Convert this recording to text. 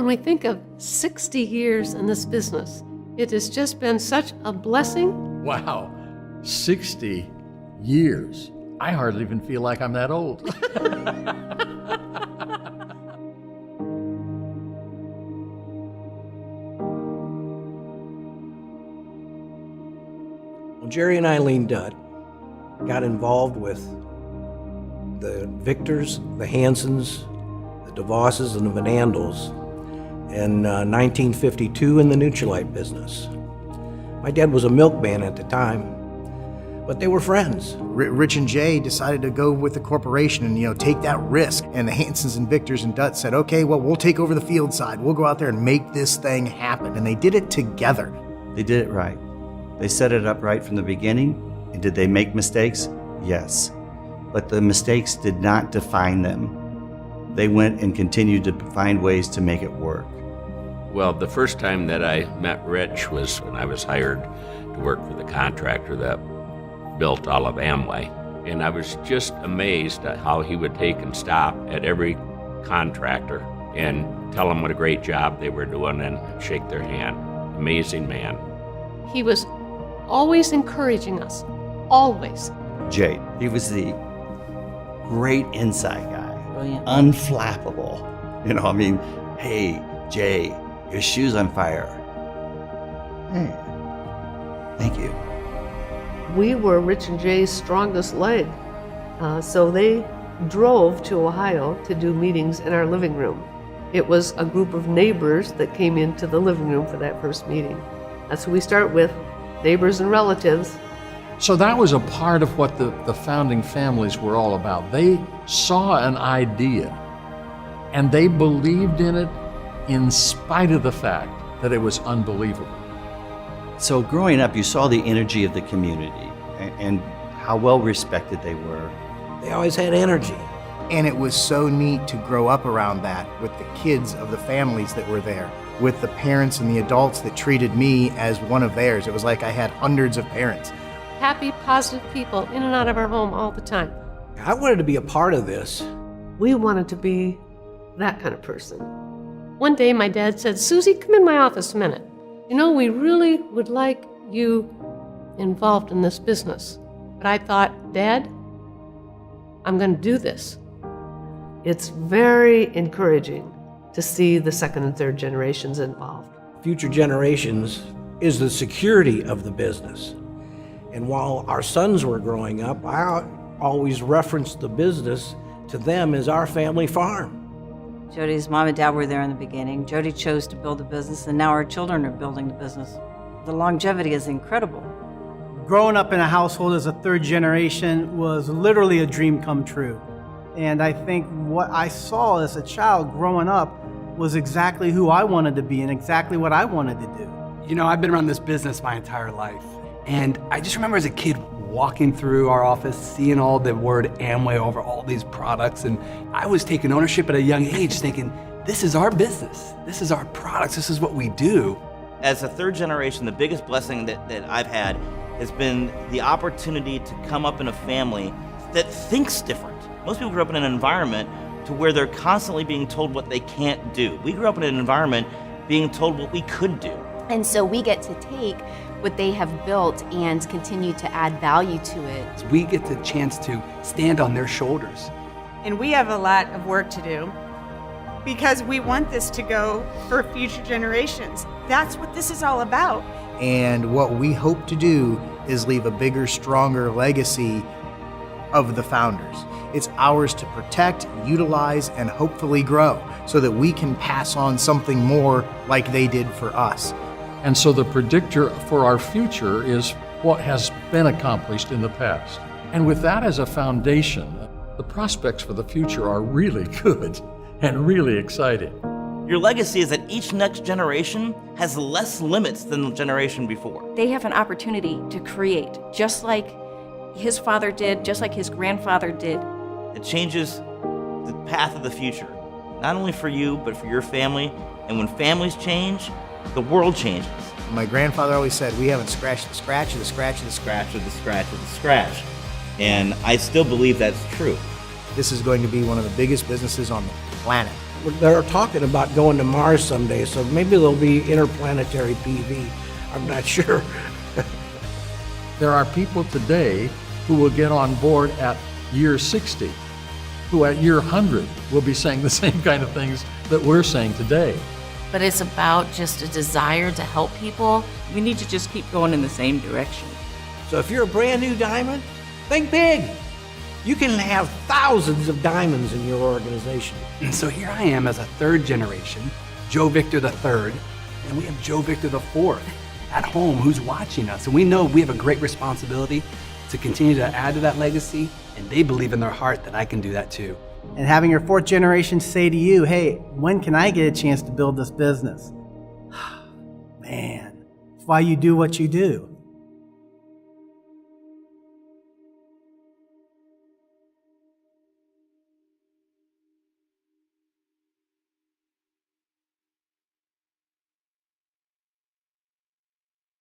when we think of 60 years in this business, it has just been such a blessing. Wow, 60 years. I hardly even feel like I'm that old. Well, Jerry and Eileen Dutt got involved with the Victors, the Hansons, the DeVosses, and the Van Andels in 1952 in the Nutrilite business. My dad was a milkman at the time, but they were friends. Rich and Jay decided to go with the corporation and, take that risk. And the Hansons and Victors and Dutt said, okay, well, we'll take over the field side. We'll go out there and make this thing happen. And they did it together. They did it right. They set it up right from the beginning. And did they make mistakes? Yes. But the mistakes did not define them. They went and continued to find ways to make it work. Well, the first time that I met Rich was when I was hired to work for the contractor that built all of Amway. And I was just amazed at how he would take and stop at every contractor and tell them what a great job they were doing and shake their hand. Amazing man. He was always encouraging us, always. Jay, he was the great inside guy. Brilliant. Unflappable. Hey, Jay, your shoe's on fire. Hey, thank you. We were Rich and Jay's strongest leg, so they drove to Ohio to do meetings in our living room. It was a group of neighbors that came into the living room for that first meeting. That's who we start with, neighbors and relatives. So that was a part of what the founding families were all about. They saw an idea and they believed in it in spite of the fact that it was unbelievable. So growing up, you saw the energy of the community and how well respected they were. They always had energy. And it was so neat to grow up around that with the kids of the families that were there, with the parents and the adults that treated me as one of theirs. It was like I had hundreds of parents. Happy, positive people in and out of our home all the time. I wanted to be a part of this. We wanted to be that kind of person. One day my dad said, "Susie, come in my office a minute. We really would like you involved in this business." But I thought, Dad, I'm going to do this. It's very encouraging to see the second and third generations involved. Future generations is the security of the business. And while our sons were growing up, I always referenced the business to them as our family farm. Jody's mom and dad were there in the beginning. Jody chose to build the business, and now our children are building the business. The longevity is incredible. Growing up in a household as a third generation was literally a dream come true. And I think what I saw as a child growing up was exactly who I wanted to be and exactly what I wanted to do. I've been around this business my entire life. And I just remember as a kid walking through our office, seeing all the word Amway over all these products. And I was taking ownership at a young age thinking, this is our business. This is our products. This is what we do. As a third generation, the biggest blessing that I've had has been the opportunity to come up in a family that thinks different. Most people grew up in an environment to where they're constantly being told what they can't do. We grew up in an environment being told what we could do. And so we get to take what they have built and continue to add value to it. We get the chance to stand on their shoulders. And we have a lot of work to do because we want this to go for future generations. That's what this is all about. And what we hope to do is leave a bigger, stronger legacy of the founders. It's ours to protect, utilize, and hopefully grow so that we can pass on something more like they did for us. And so the predictor for our future is what has been accomplished in the past. And with that as a foundation, the prospects for the future are really good and really exciting. Your legacy is that each next generation has less limits than the generation before. They have an opportunity to create, just like his father did, just like his grandfather did. It changes the path of the future, not only for you, but for your family. And when families change, the world changes. My grandfather always said, we haven't scratched the scratch of the scratch of the scratch of the scratch of the scratch. And I still believe that's true. This is going to be one of the biggest businesses on the planet. they're talking about going to Mars someday, so maybe there'll be interplanetary PV. I'm not sure. There are people today who will get on board at year 60, who at year 100 will be saying the same kind of things that we're saying today. But it's about just a desire to help people. We need to just keep going in the same direction. So if you're a brand new diamond, think big. You can have thousands of diamonds in your organization. And so here I am as a third generation, Joe Victor the third, and we have Joe Victor the fourth at home who's watching us. And we know we have a great responsibility to continue to add to that legacy, and they believe in their heart that I can do that too. And having your fourth generation say to you, hey, when can I get a chance to build this business? Man, it's why you do what you do.